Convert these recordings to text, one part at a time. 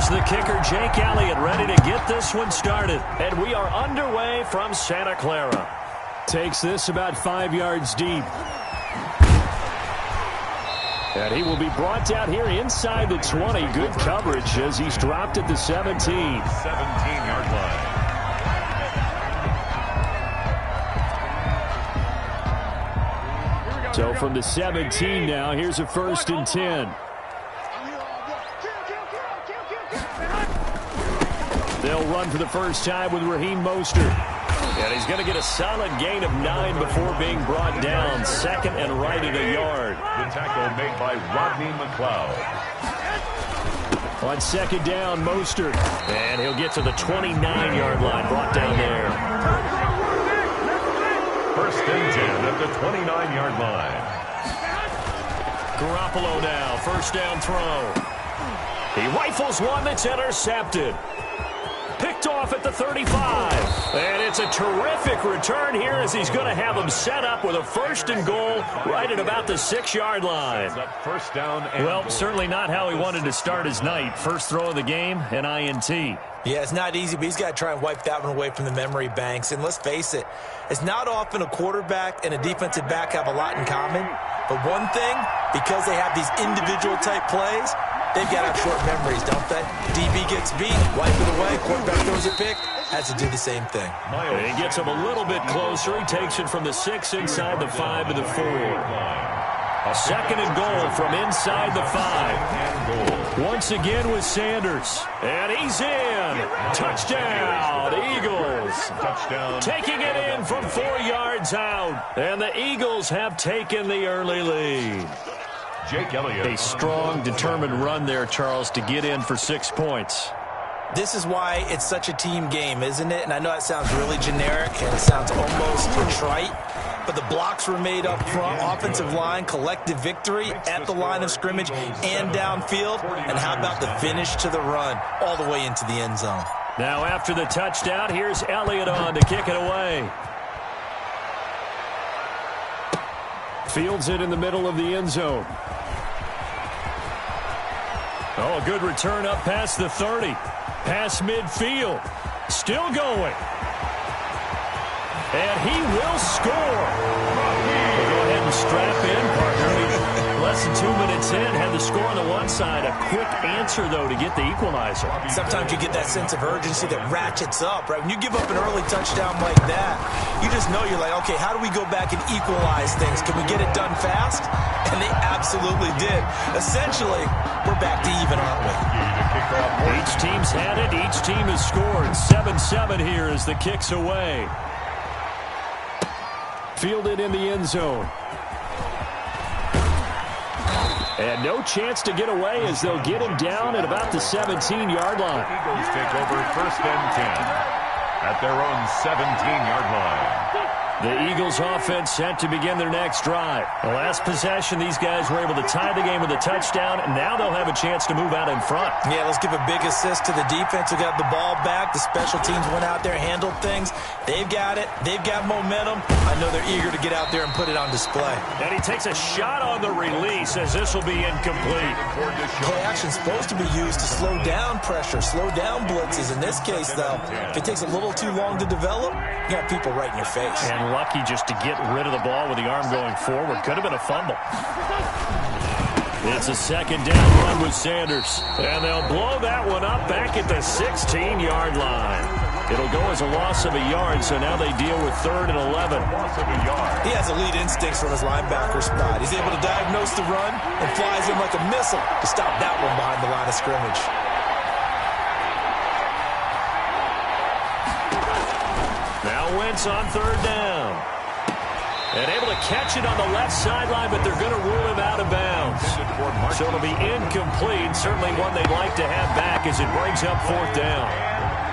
Here's the kicker, Jake Elliott, ready to get this one started. And we are underway from Santa Clara. Takes this about 5 yards deep. And he will be brought down here inside the 20. Good coverage as he's dropped at the 17. 17-yard line. So from the 17 now, here's a 1st and 10. They'll run for the first time with Raheem Mostert. And he's going to get a solid gain of 9 before being brought down. 2nd and right at a yard. The tackle made by Rodney McLeod. On 2nd down, Mostert. And he'll get to the 29-yard line, brought down there. 1st and 10 at the 29-yard line. Garoppolo now, 1st down throw. He rifles one that's intercepted. Picked off at the 35. And it's a terrific return here as he's going to have him set up with a 1st and goal right at about the 6-yard line. First down and well, certainly not how he wanted to start his night. First throw of the game, an INT. Yeah, it's not easy, but he's got to try and wipe that one away from the memory banks. And let's face it, it's not often a quarterback and a defensive back have a lot in common. But one thing, because they have these individual type plays, they've got to have short memories, don't they? DB gets beat, wipe it away, quarterback throws a pick, has to do the same thing. And he gets him a little bit closer. He takes it from the 6 inside the 5 to the 4. A 2nd and goal from inside the 5. Once again with Sanders. And he's in. Touchdown, Eagles. touchdown. Taking it in from 4 yards out. And the Eagles have taken the early lead. Jake Elliott. A strong, determined run there, Charles, to get in for 6 points. This is why it's such a team game, isn't it? And I know it sounds really generic and it sounds almost trite, but the blocks were made up front, offensive line, collective victory at the line of scrimmage and downfield. And how about the finish to the run all the way into the end zone? Now after the touchdown, here's Elliott on to kick it away. Fields it in the middle of the end zone. Oh, a good return up past the 30. Past midfield. Still going. And he will score. We'll go ahead and strap in, partner. Less than 2 minutes in, had the score on the one side. A quick answer, though, to get the equalizer. Sometimes you get that sense of urgency that ratchets up, right? When you give up an early touchdown like that, you just know you're like, okay, how do we go back and equalize things? Can we get it done fast? And they absolutely did. Essentially, we're back to even, aren't we? Each team's had it. Each team has scored. 7-7 here as the kick's away. Fielded in the end zone. And no chance to get away as they'll get him down at about the 17-yard line. Eagles take over 1st and 10 at their own 17-yard line. The Eagles offense set to begin their next drive. The last possession, these guys were able to tie the game with a touchdown. Now they'll have a chance to move out in front. Yeah, let's give a big assist to the defense who got the ball back. The special teams went out there, handled things. They've got it. They've got momentum. I know they're eager to get out there and put it on display. And he takes a shot on the release as this will be incomplete. Play action's supposed to be used to slow down pressure, slow down blitzes. In this case, though, if it takes a little too long to develop, you got people right in your face. And lucky just to get rid of the ball with the arm going forward. Could have been a fumble. It's a 2nd down run with Sanders. And they'll blow that one up back at the 16-yard line. It'll go as a loss of a yard, so now they deal with 3rd and 11. Loss of a yard. He has elite instincts from his linebacker spot. He's able to diagnose the run and flies in like a missile to stop that one behind the line of scrimmage. Now Wentz on 3rd down. And able to catch it on the left sideline, but they're going to rule him out of bounds. So it'll be incomplete. Certainly one they'd like to have back as it brings up 4th down.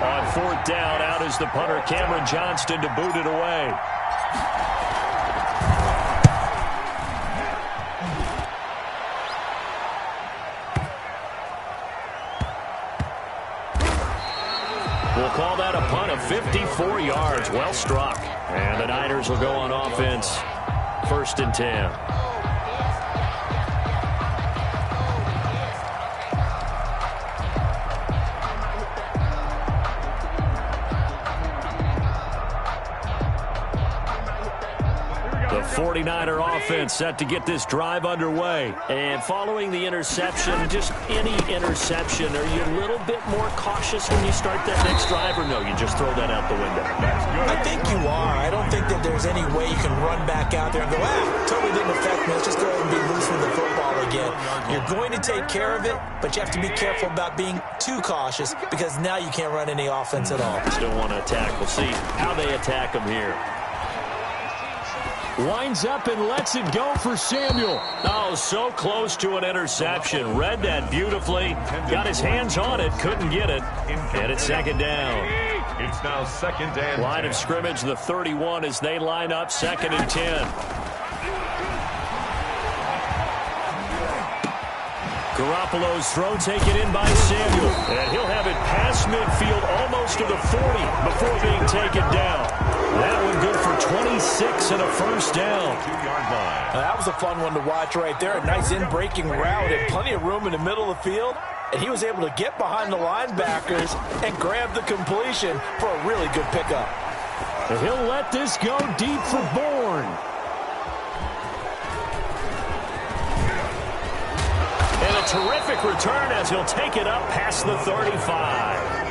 On 4th down, out is the punter, Cameron Johnston, to boot it away. We'll call that a punt of 54 yards. Well struck. And the Niners will go on offense. 1st and 10. 49er offense set to get this drive underway. And following the interception, just any interception, are you a little bit more cautious when you start that next drive, or no, you just throw that out the window? I think you are. I don't think that there's any way you can run back out there and go, totally didn't affect me. Let's just go ahead and be loose with the football again. You're going to take care of it, but you have to be careful about being too cautious because now you can't run any offense at all. Still want to attack. We'll see how they attack him here. Winds up and lets it go for Samuel. Oh, so close to an interception. Read that beautifully. Got his hands on it. Couldn't get it. And it's second down. It's now second and 10. Line of scrimmage, the 31 as they line up second and 10. Garoppolo's throw taken in by Samuel. And he'll have it past midfield almost to the 40 before being taken down. That one good for 26 and a first down. 2-yard line. That was a fun one to watch right there. A nice in-breaking route and plenty of room in the middle of the field. And he was able to get behind the linebackers and grab the completion for a really good pickup. And he'll let this go deep for Bourne. And a terrific return as he'll take it up past the 35.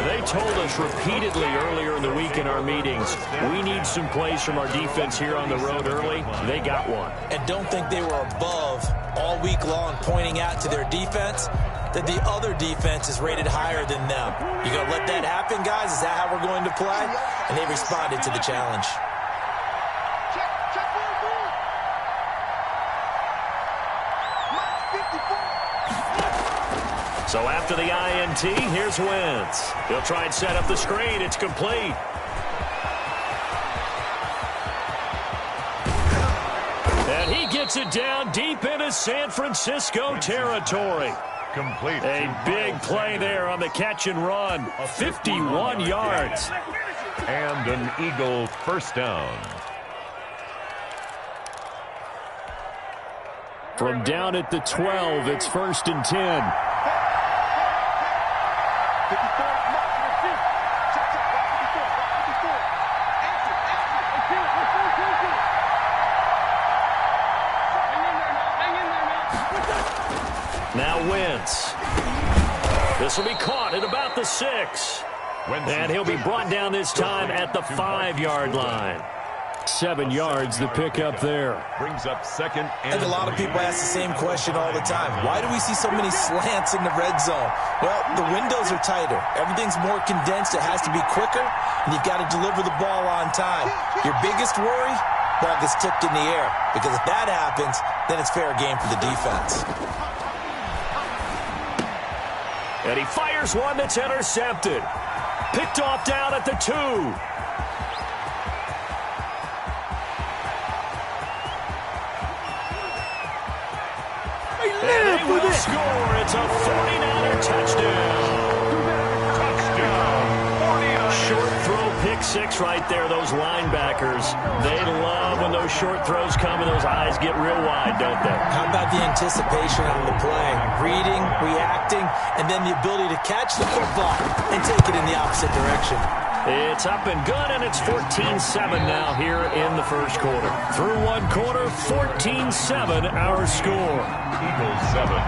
They told us repeatedly earlier in the week in our meetings, we need some plays from our defense here on the road early. They got one. And don't think they were above all week long pointing out to their defense that the other defense is rated higher than them. You going to let that happen, guys? Is that how we're going to play? And they responded to the challenge. So after the INT, here's Wentz. He'll try and set up the screen. It's complete. And he gets it down deep into San Francisco territory. Complete. A big play there on the catch and run. 51 yards. And an Eagle first down. From down at the 12, it's first and 10. Now Wentz. This will be caught at about the 6. And he'll be brought down this time at the 5-yard line. 7 yards, the pickup there. Brings up second and I think a lot of people ask the same question all the time. Why do we see so many slants in the red zone? Well, the windows are tighter. Everything's more condensed. It has to be quicker, and you've got to deliver the ball on time. Your biggest worry? Ball gets tipped in the air. Because if that happens, then it's fair game for the defense. And he fires one that's intercepted. Picked off down at the 2. And they will score. It's a 49er touchdown. touchdown. 49ers. Short throw pick 6 right there. Those linebackers, they love when those short throws come and those eyes get real wide, don't they? How about the anticipation on the play? Reading, reacting, and then the ability to catch the football and take it in the opposite direction. It's up and good, and it's 14-7 now here in the first quarter. Through one quarter, 14-7 our score. Eagles 7.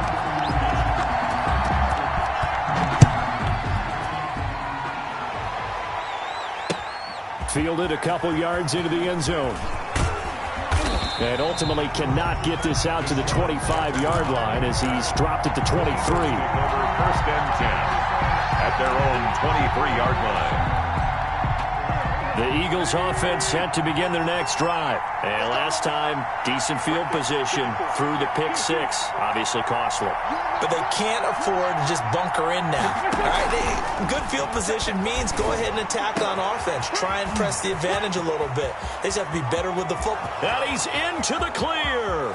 Fielded a couple yards into the end zone. And ultimately cannot get this out to the 25-yard line as he's dropped at the 23. Over first and 10 at their own 23-yard line. The Eagles offense set to begin their next drive. And last time, decent field position through the pick 6. Obviously costly. But they can't afford to just bunker in now. All right, good field position means go ahead and attack on offense. Try and press the advantage a little bit. They just have to be better with the football. And he's into the clear.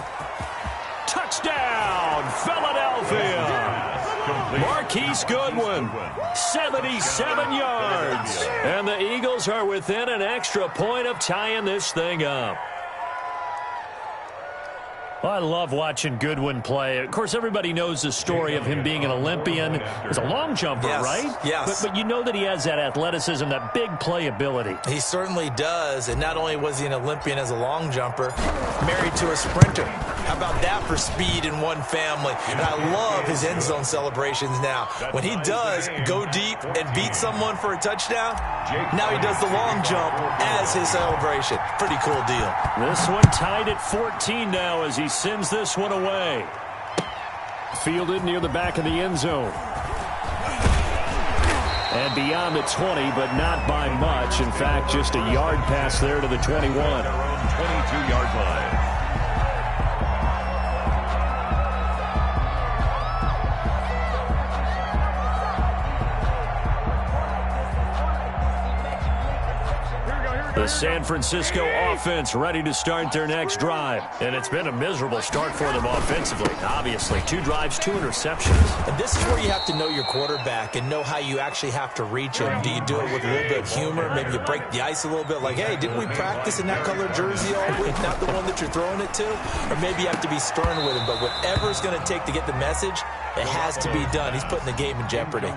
Touchdown, Philadelphia. Marquise Goodwin, 77 yards. And the Eagles are within an extra point of tying this thing up. Well, I love watching Goodwin play. Of course, everybody knows the story of him being an Olympian. He's a long jumper, right? Yes. But you know that he has that athleticism, that big playability. He certainly does. And not only was he an Olympian as a long jumper, married to a sprinter. How about that for speed in one family? And I love his end zone celebrations now. When he does go deep and beat someone for a touchdown, now he does the long jump as his celebration. Pretty cool deal. This one tied at 14 now as he sends this one away. Fielded near the back of the end zone. And beyond the 20, but not by much. In fact, just a yard pass there to the 21. 22-yard line. The San Francisco offense ready to start their next drive. And it's been a miserable start for them offensively, obviously. 2 drives, 2 interceptions. And this is where you have to know your quarterback and know how you actually have to reach him. Do you do it with a little bit of humor? Maybe you break the ice a little bit like, hey, didn't we practice in that color jersey all week, not the one that you're throwing it to? Or maybe you have to be stern with him. But whatever it's going to take to get the message, it has to be done. He's putting the game in jeopardy.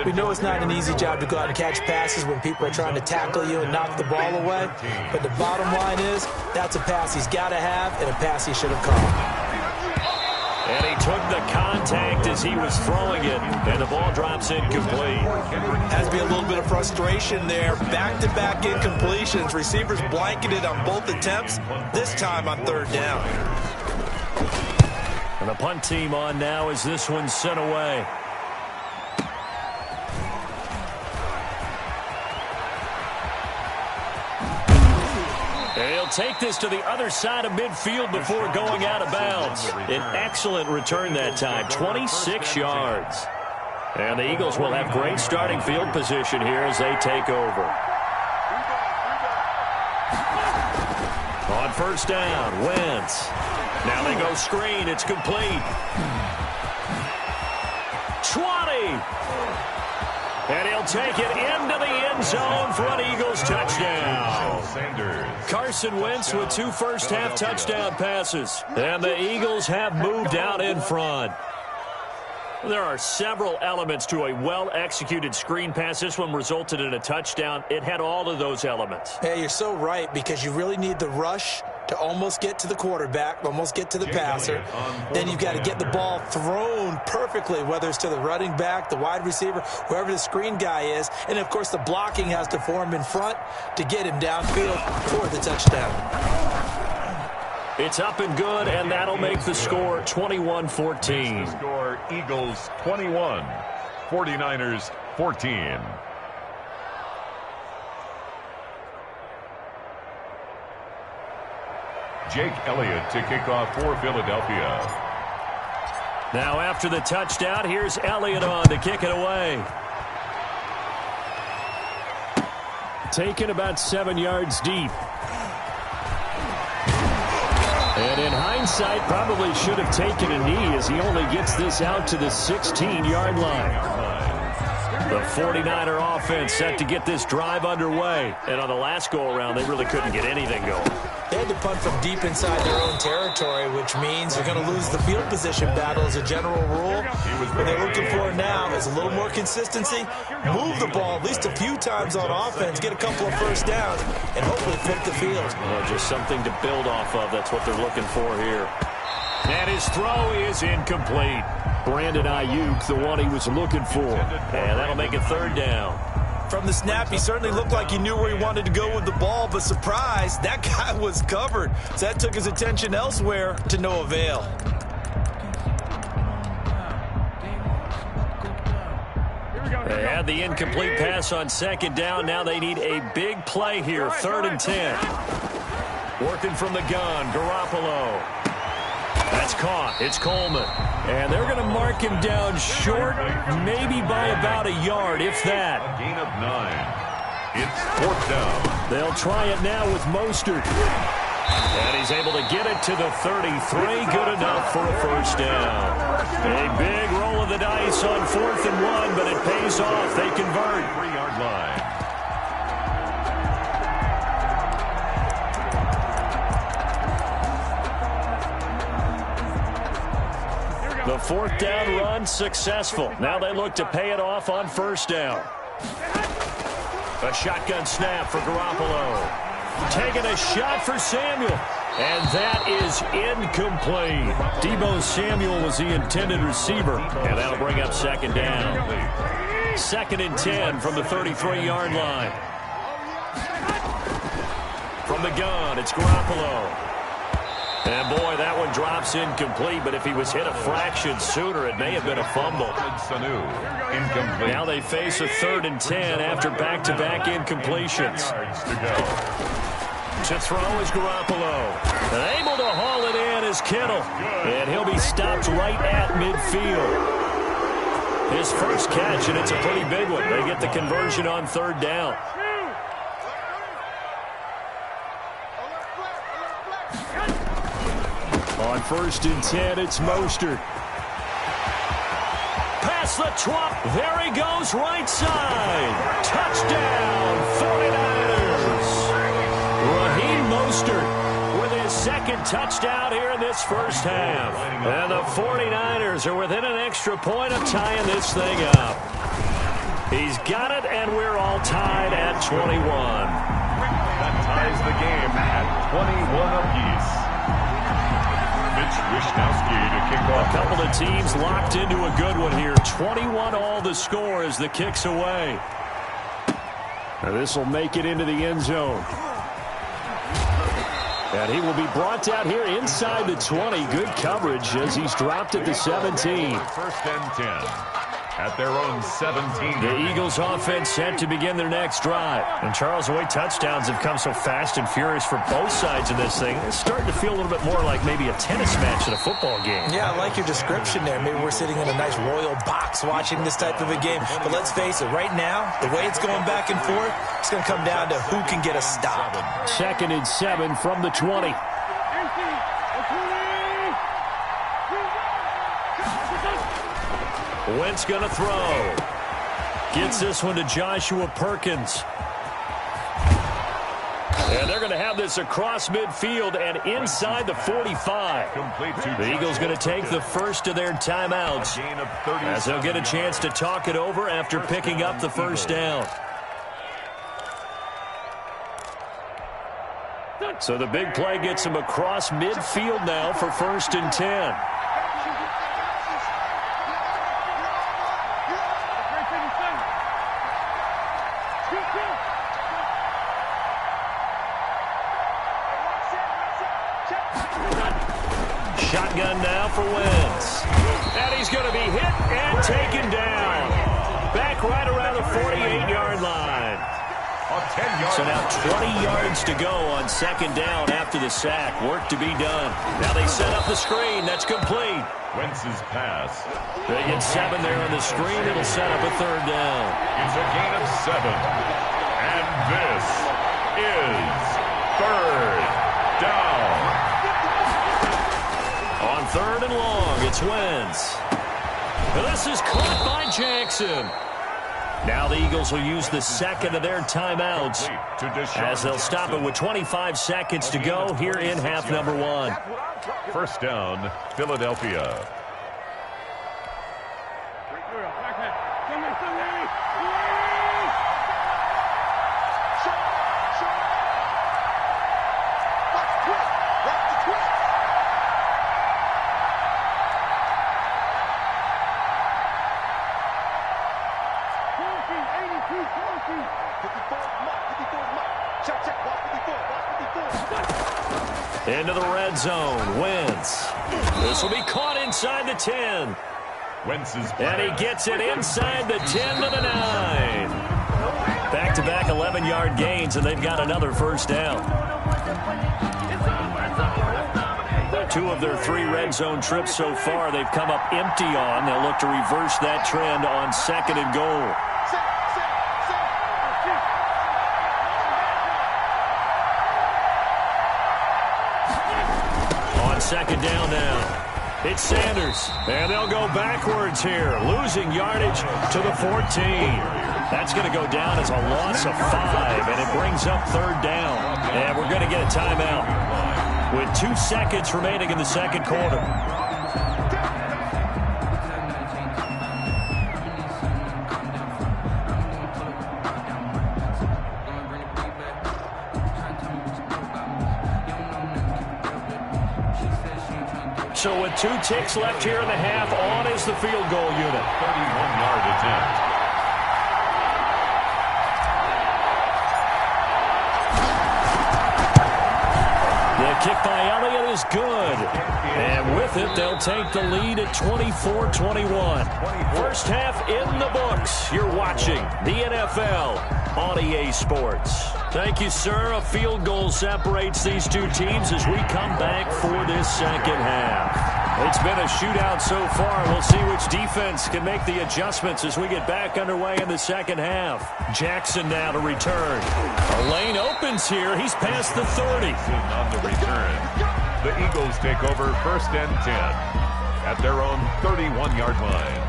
We know it's not an easy job to go out and catch passes when people are trying to tackle you and knock the ball away. But the bottom line is that's a pass he's got to have and a pass he should have caught. And he took the contact as he was throwing it, and the ball drops incomplete. Has to be a little bit of frustration there. Back-to-back incompletions. Receivers blanketed on both attempts, this time on 3rd down. And the punt team on now as this one's sent away. He'll take this to the other side of midfield before going out of bounds. An excellent return that time, 26 yards. And the Eagles will have great starting field position here as they take over. On 1st down, Wentz. Now they go screen. It's complete. 20. And he'll take it into the end zone for an Eagles touchdown. Carson Wentz with 2 first-half touchdown passes. And the Eagles have moved out in front. There are several elements to a well-executed screen pass. This one resulted in a touchdown. It had all of those elements. Yeah, you're so right, because you really need the rush to almost get to the quarterback, almost get to the passer. Then you've got to get the ball thrown perfectly, whether it's to the running back, the wide receiver, whoever the screen guy is. And, of course, the blocking has to form in front to get him downfield for the touchdown. It's up and good, and that'll make the score 21-14. Score Eagles 21, 49ers 14. Jake Elliott to kick off for Philadelphia. Now after the touchdown, here's Elliott on to kick it away. Taken about 7 yards deep. And in hindsight, probably should have taken a knee as he only gets this out to the 16-yard line. The 49er offense set to get this drive underway. And on the last go-around, they really couldn't get anything going. They had to punt from deep inside their own territory, which means they're going to lose the field position battle as a general rule. What they're looking for now is a little more consistency, move the ball at least a few times on offense, get a couple of first downs, and hopefully flip the field. Well, just something to build off of. That's what they're looking for here. And his throw is incomplete. Brandon Ayuk, the one he was looking for. And that'll make it 3rd down. From the snap, he certainly looked like he knew where he wanted to go with the ball, but surprise, that guy was covered. So that took his attention elsewhere to no avail. They had the incomplete pass on 2nd down. Now they need a big play here, 3rd and 10. Working from the gun, Garoppolo. That's caught. It's Coleman. And they're going to mark him down short, maybe by about a yard, if that. A gain of 9. It's 4th down. They'll try it now with Mostert. And he's able to get it to the 33. Good enough for a first down. A big roll of the dice on 4th and 1, but it pays off. They convert. 3-yard line. fourth down run successful. Now they look to pay it off on first down. A shotgun snap for Garoppolo. Taking a shot for Samuel. And that is incomplete. Deebo Samuel was the intended receiver. And that'll bring up second down. 2nd and 10 from the 33-yard line. From the gun, it's Garoppolo. And, boy, that one drops incomplete, but if he was hit a fraction sooner, it may have been a fumble. Incomplete. Now they face a 3rd and 10 after back-to-back incompletions. To throw is Garoppolo. And able to haul it in is Kittle. And he'll be stopped right at midfield. His first catch, and it's a pretty big one. They get the conversion on 3rd down. On 1st and 10, it's Mostert. Past the 12. There he goes, right side. Touchdown, 49ers. Raheem Mostert with his 2nd touchdown here in this first half. And the 49ers are within an extra point of tying this thing up. He's got it, and we're all tied at 21. That ties the game at 21 apiece. Wishnowski to kick off. A couple of teams locked into a good one here. 21 all the score as the kick's away. Now this will make it into the end zone. And he will be brought down here inside the 20. Good coverage as he's dropped at the 17. 1st and 10. At their own 17. The Eagles offense set to begin their next drive. And Charles, the way touchdowns have come so fast and furious for both sides of this thing, it's starting to feel a little bit more like maybe a tennis match at a football game. Yeah, I like your description there. Maybe we're sitting in a nice royal box watching this type of a game. But let's face it, right now, the way it's going back and forth, it's going to come down to who can get a stop. 2nd and 7 from the 20. Wentz going to throw. Gets this one to Joshua Perkins. And they're going to have this across midfield and inside the 45. The Eagles going to take the first of their timeouts as they'll get a chance to talk it over after picking up the first down. So the big play gets them across midfield now for 1st and 10. Shotgun now for Wentz. And he's going to be hit and taken down. Back right around the 48-yard line. So now 20 yards to go on 2nd down after the sack. Work to be done. Now they set up the screen. That's complete. Wentz's pass. They get 7 there on the screen. It'll set up a 3rd down. It's a gain of 7. And this is 3rd down. On 3rd and long, it's Wentz. This is caught by Jackson. Now the Eagles will use the 2nd of their timeouts as they'll stop it with 25 seconds to go here in half number 1. 1st down, Philadelphia. Into the red zone, Wentz. This will be caught inside the 10. And he gets it inside the 10 to the 9. Back-to-back 11-yard gains, and they've got another first down. 2 of their 3 red zone trips so far they've come up empty on. They'll look to reverse that trend on 2nd and goal. On 2nd down now. It's Sanders, and they'll go backwards here, losing yardage to the 14. That's going to go down as a loss of 5, and it brings up 3rd down. And we're going to get a timeout with 2 seconds remaining in the second quarter. so with 2 ticks left here in the half, on is the field goal unit. 31-yard attempt. The kick by Elliott is good. And with it, they'll take the lead at 24-21. First half in the books. You're watching the NFL on EA Sports. Thank you, sir. A field goal separates these two teams as we come back for this second half. It's been a shootout so far. We'll see which defense can make the adjustments as we get back underway in the second half. Jackson now to return. A lane opens here. He's past the 30. On the return, the Eagles take over 1st and 10 at their own 31-yard line.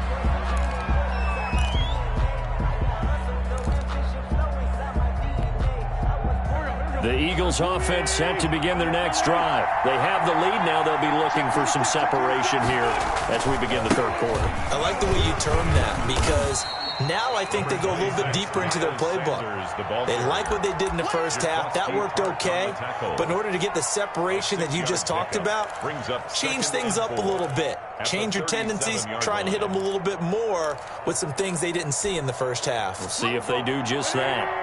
The Eagles offense set to begin their next drive. They have the lead now. They'll be looking for some separation here as we begin the third quarter. I like the way you term that because now I think they go a little bit deeper into their playbook. They like what they did in the first half. That worked okay. But in order to get the separation that you just talked about, change things up a little bit. Change your tendencies, try and hit them a little bit more with some things they didn't see in the first half. We'll see if they do just that.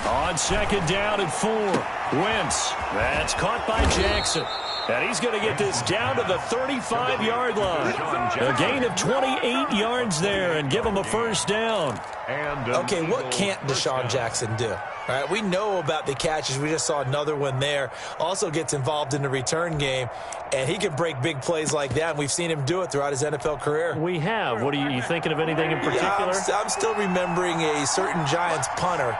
On second down and 4. Wentz. That's caught by Jackson. And he's going to get this down to the 35-yard line. A gain of 28 yards there and give him a first down. Okay, what can't Deshaun Jackson do? All right, we know about the catches. We just saw another one there. Also gets involved in the return game, and he can break big plays like that, and we've seen him do it throughout his NFL career. We have. What are you thinking of anything in particular? Yeah, I'm still remembering a certain Giants punter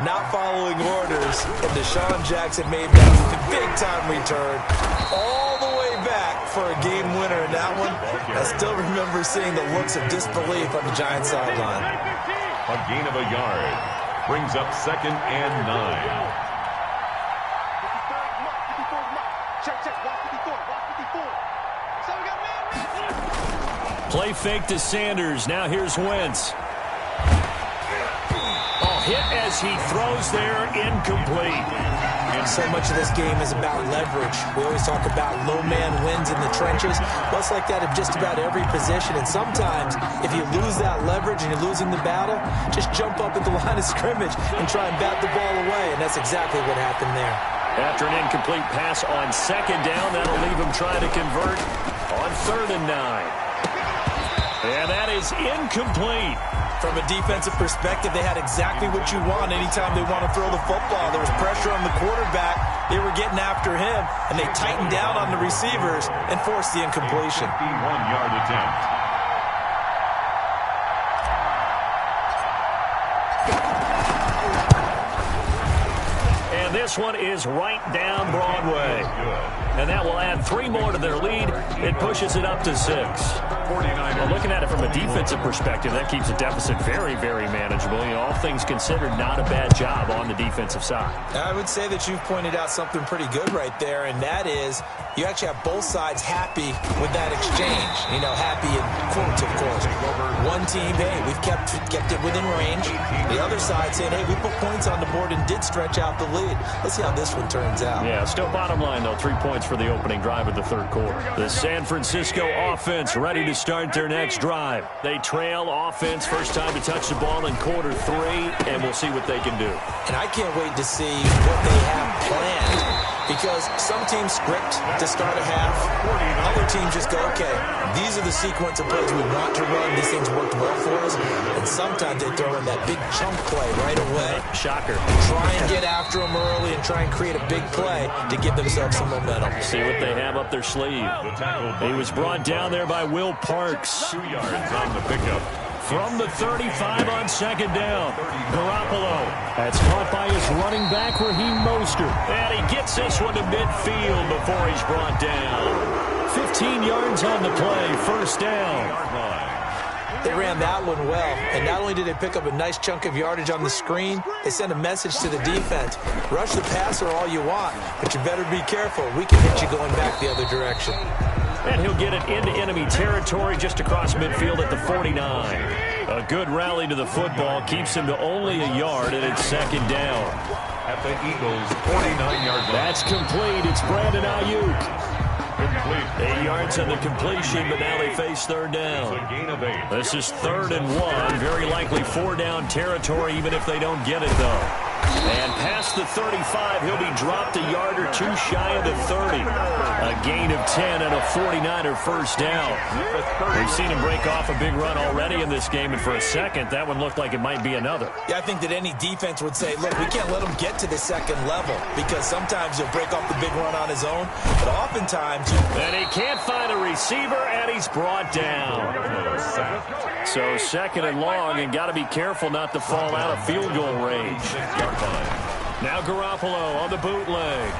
not following orders, and Deshaun Jackson made that big-time return all the way back for a game winner in that one. I still remember seeing the looks of disbelief on the Giants sideline. A gain of a yard. Brings up 2nd and 9. Play fake to Sanders. Now here's Wentz. Oh, hit as he throws there, incomplete. So much of this game is about leverage. We always talk about low man wins in the trenches. Well, it's like that in just about every position. And sometimes, if you lose that leverage and you're losing the battle, just jump up at the line of scrimmage and try and bat the ball away. And that's exactly what happened there. After an incomplete pass on second down, that'll leave him trying to convert on 3rd and 9. And that is incomplete. From a defensive perspective, they had exactly what you want anytime they want to throw the football. There was pressure on the quarterback. They were getting after him, and they tightened down on the receivers and forced the incompletion. 51-yard attempt. And this one is right down Broadway. And that will add 3 more to their lead. It pushes it up to 6. Well, looking at it from a defensive perspective, that keeps the deficit very, very manageable. You know, all things considered, not a bad job on the defensive side. I would say that you've pointed out something pretty good right there, and that is you actually have both sides happy with that exchange. You know, happy in quotes, of course. One team, hey, we've kept it within range. The other side saying, hey, we put points on the board and did stretch out the lead. Let's see how this one turns out. Yeah, still bottom line, though, 3 points for the opening drive of the third quarter. The San Francisco offense ready to start their next drive. They trail offense, first time to touch the ball in quarter 3, and we'll see what they can do. And I can't wait to see what they have planned. Because some teams script to start a half. Other teams just go, okay, these are the sequence of plays we want to run. These things worked well for us. And sometimes they throw in that big chunk play right away. Shocker. Try and get after them early and try and create a big play to give themselves some momentum. See what they have up their sleeve. He was brought down there by Will Parks. 2 yards on the pickup. From the 35 on second down, Garoppolo. That's caught by his running back, Raheem Mostert. And he gets this one to midfield before he's brought down. 15 yards on the play, first down. They ran that one well, and not only did they pick up a nice chunk of yardage on the screen, they sent a message to the defense. Rush the passer all you want, but you better be careful. We can hit you going back the other direction. And he'll get it into enemy territory just across midfield at the 49. A good rally to the football keeps him to only a yard, and it's second down. at the Eagles' 49-yard line. That's complete. It's Brandon Ayuk. Complete. 8 yards on the completion, but now they face third down. It's a gain of 8. This is 3rd and 1. Very likely 4-down territory, even if they don't get it, though. And past the 35, he'll be dropped a yard or two shy of the 30. A gain of 10 and a 49er first down. We've seen him break off a big run already in this game, and for a second, that one looked like it might be another. Yeah, I think that any defense would say, look, we can't let him get to the second level because sometimes he'll break off the big run on his own, but oftentimes... And he can't find a receiver, and he's brought down. So 2nd and long, and got to be careful not to fall out of field goal range. Now Garoppolo on the bootleg.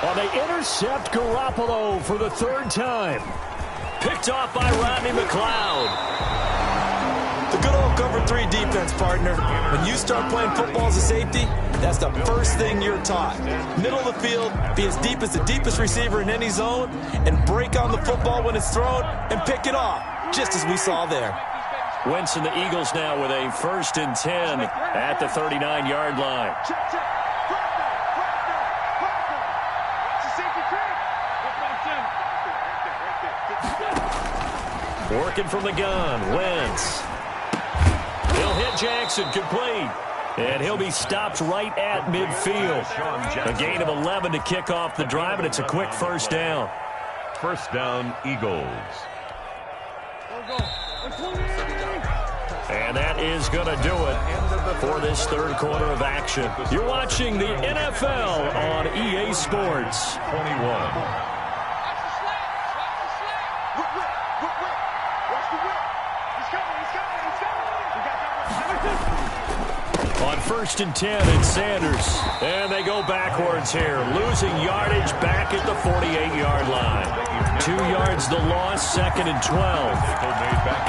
Well, they intercept Garoppolo for the 3rd time. Picked off by Rodney McLeod. The good old cover 3 defense, partner. When you start playing football as a safety, that's the first thing you're taught. Middle of the field, be as deep as the deepest receiver in any zone, and break on the football when it's thrown and pick it off, just as we saw there. Wentz and the Eagles now with a 1st and 10 at the 39-yard line. Working from the gun, Wentz. He'll hit Jackson, complete. And he'll be stopped right at midfield. A gain of 11 to kick off the drive, and it's a quick first down. First down, Eagles. And that is going to do it for this 3rd quarter of action. You're watching the NFL on EA Sports. 21. On 1st and 10, it's Sanders. And they go backwards here, losing yardage back at the 48-yard line. 2 yards the loss, 2nd and 12.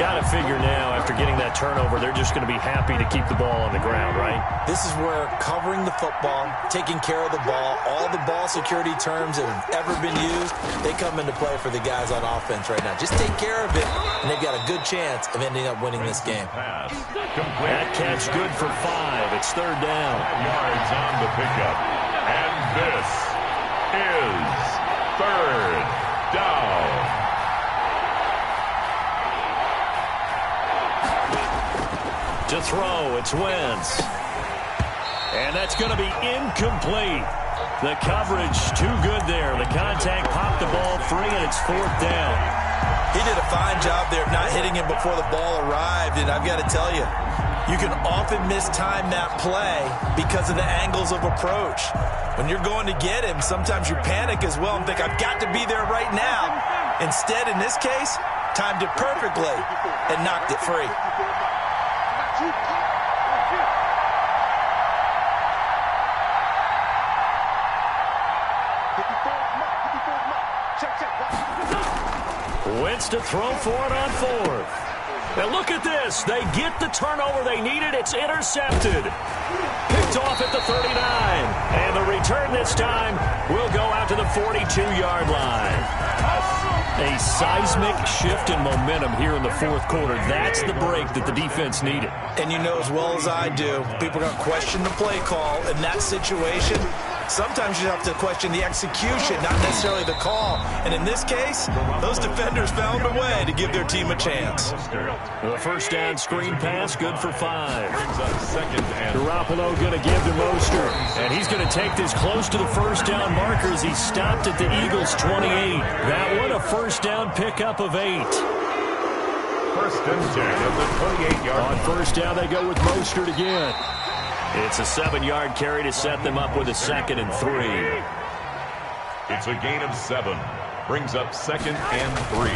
Got to figure now, after getting that turnover, they're just going to be happy to keep the ball on the ground, right? This is where covering the football, taking care of the ball, all the ball security terms that have ever been used, they come into play for the guys on offense right now. Just take care of it, and they've got a good chance of ending up winning this game. That catch good for 5. It's 3rd down. Yards on the pickup. And this is 3rd down. To throw, it's Wentz. And that's going to be incomplete. The coverage too good there. The contact popped the ball free, and it's 4th down. He did a fine job there of not hitting him before the ball arrived, and I've got to tell you, you can often mistime that play because of the angles of approach. When you're going to get him, sometimes you panic as well and think, I've got to be there right now. Instead, in this case, timed it perfectly and knocked it free. Wentz to throw for it on 4th. Now look at this. They get the turnover they needed. It's intercepted. Picked off at the 39. And the return this time will go out to the 42-yard line. A seismic shift in momentum here in the 4th quarter. That's the break that the defense needed. And you know as well as I do, people are going to question the play call in that situation. Sometimes you have to question the execution, not necessarily the call. And in this case, those defenders found a way to give their team a chance. The first down screen pass, good for 5. Garoppolo going to give to Mostert. And he's going to take this close to the first down marker as he stopped at the Eagles' 28. That one a first down pickup of 8. First and 10 at the 28-yard line. On first down, they go with Mostert again. It's a 7-yard carry to set them up with a 2nd and 3. It's a gain of 7. Brings up 2nd and 3.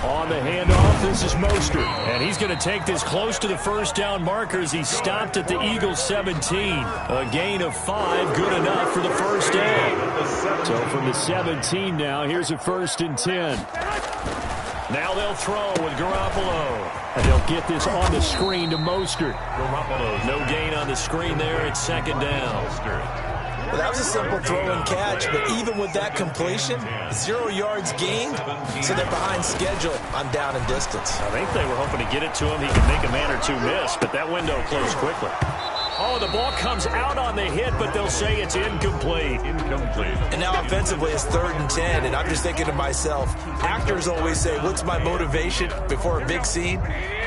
On the handoff, this is Mostert. And he's going to take this close to the first down marker as he stopped at the Eagles' 17. A gain of 5, good enough for the first down. So from the 17 now, here's a 1st and 10. Now they'll throw with Garoppolo. And they'll get this on the screen to Mostert. Garoppolo, no gain on the screen there. It's 2nd down. Well, that was a simple throw and catch, but even with that completion, 0 yards gained, so they're behind schedule on down and distance. I think they were hoping to get it to him. He could make a man or two miss, but that window closed quickly. Oh, the ball comes out on the hit, but they'll say it's incomplete. Incomplete. And now offensively it's 3rd and 10, and I'm just thinking to myself, actors always say, what's my motivation before a big scene?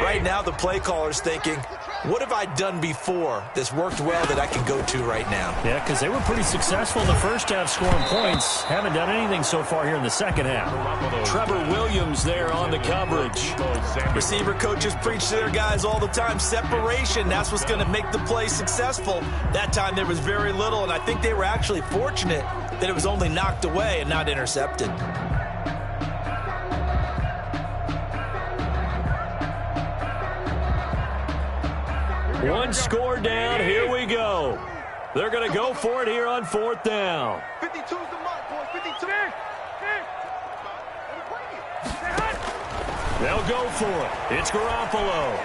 Right now the play caller's thinking, what have I done before that's worked well that I can go to right now? Yeah, because they were pretty successful in the first half scoring points. Haven't done anything so far here in the second half. Trevor Williams there on the coverage. Receiver coaches preach to their guys all the time. Separation, that's what's going to make the play successful. That time there was very little, and I think they were actually fortunate that it was only knocked away and not intercepted. One score down. Here we go. They're going to go for it here on 4th down. 52's the mark, boys. 52. They'll go for it. It's Garoppolo.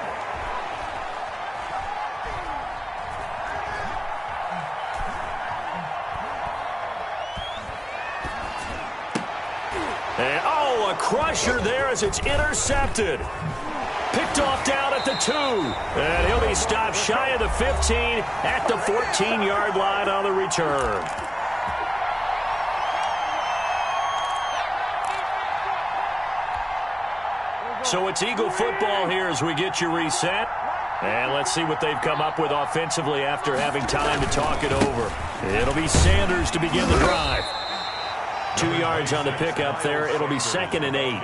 And, oh, a crusher there as it's intercepted. Picked off down at the 2. And he'll be stopped shy of the 15 at the 14-yard line on the return. So it's Eagle football here as we get you reset. And let's see what they've come up with offensively after having time to talk it over. It'll be Sanders to begin the drive. 2 yards on the pickup there. It'll be 2nd and 8.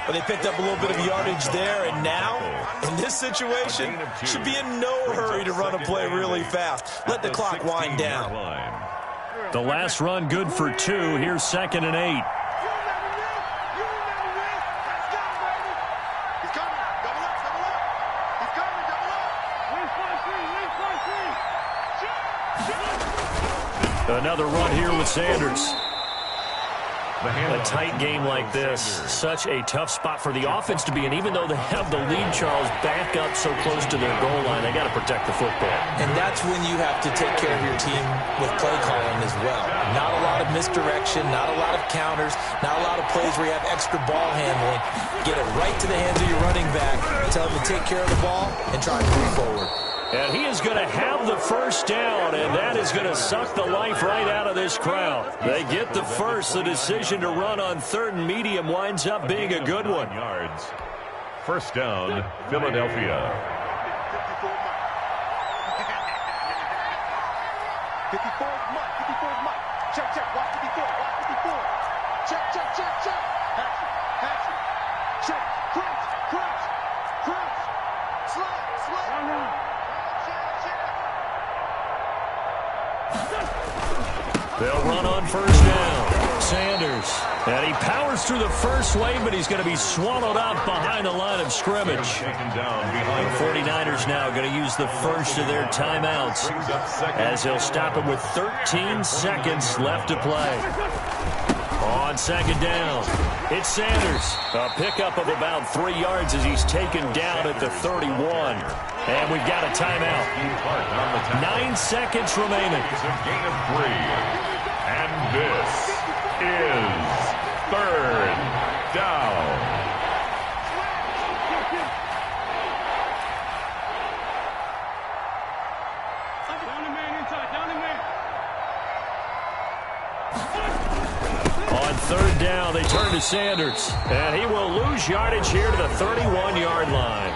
But they picked up a little bit of yardage there, and now, in this situation, should be in no hurry to run a play really fast. Let the clock wind down. The last run good for 2. Here's 2nd and 8. Another run here with Sanders. A tight game like this, such a tough spot for the offense to be in. Even though they have the lead, Charles, back up so close to their goal line, they got to protect the football. And that's when you have to take care of your team with play calling as well. Not a lot of misdirection, not a lot of counters, not a lot of plays where you have extra ball handling. Get it right to the hands of your running back, tell them to take care of the ball, and try to move forward. And he is going to have the first down, and that is going to suck the life right out of this crowd. They get the first. The decision to run on 3rd and medium winds up being a good one. Yards. First down, Philadelphia. 54 Mike. 54 Mike. Check, check. Watch 54. Watch 54. Check, check, check, check. Pass it. Check. Crouch. Crouch. Crouch. Slide. Slide. They'll run on 1st down. Sanders. And he powers through the first wave, but he's going to be swallowed up behind the line of scrimmage. The 49ers now going to use the first of their timeouts as he'll stop him with 13 seconds left to play. On 2nd down, it's Sanders. A pickup of about 3 yards as he's taken down at the 31. And we've got a timeout. 9 seconds remaining. It's a gain of 3. And this is 3rd down. On 3rd down, they turn to Sanders. And he will lose yardage here to the 31-yard line.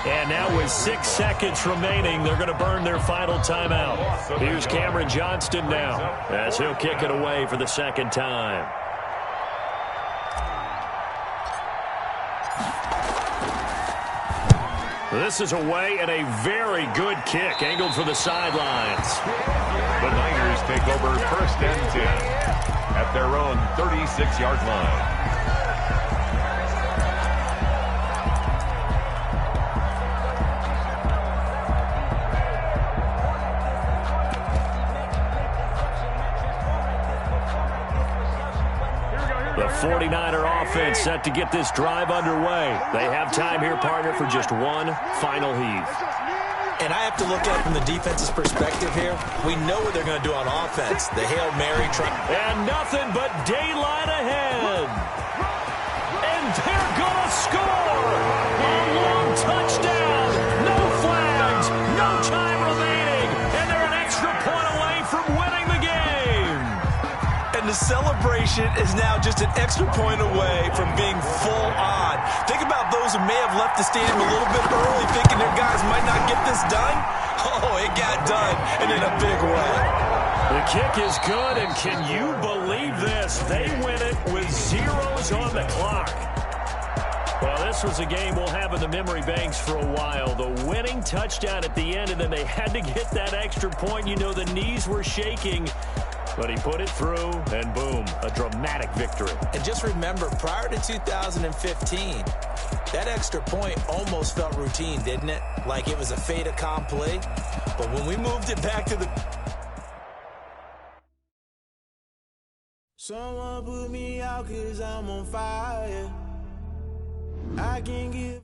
And now with 6 seconds remaining, they're going to burn their final timeout. Here's Cameron Johnston now as he'll kick it away for the 2nd time. This is away and a very good kick angled for the sidelines. The Niners take over 1st and 10 at their own 36-yard line. The 49er offense set to get this drive underway. They have time here, partner, for just one final heave. And I have to look at it from the defense's perspective here. We know what they're going to do on offense. The Hail Mary try. And nothing but daylight ahead. And they're going to score. A long touchdown. No flags. No time remaining. And they're the celebration is now just an extra point away from being full on. Think about those who may have left the stadium a little bit early thinking their guys might not get this done. Oh, it got done, and in a big way. The kick is good, and can you believe this? They win it with zeros on the clock. Well, this was a game we'll have in the memory banks for a while. The winning touchdown at the end, and then they had to get that extra point. You know, the knees were shaking, but he put it through, and boom, a dramatic victory. And just remember, prior to 2015, that extra point almost felt routine, didn't it? Like it was a fait accompli. But when we moved it back to the... Someone put me out 'cause I'm on fire. I can give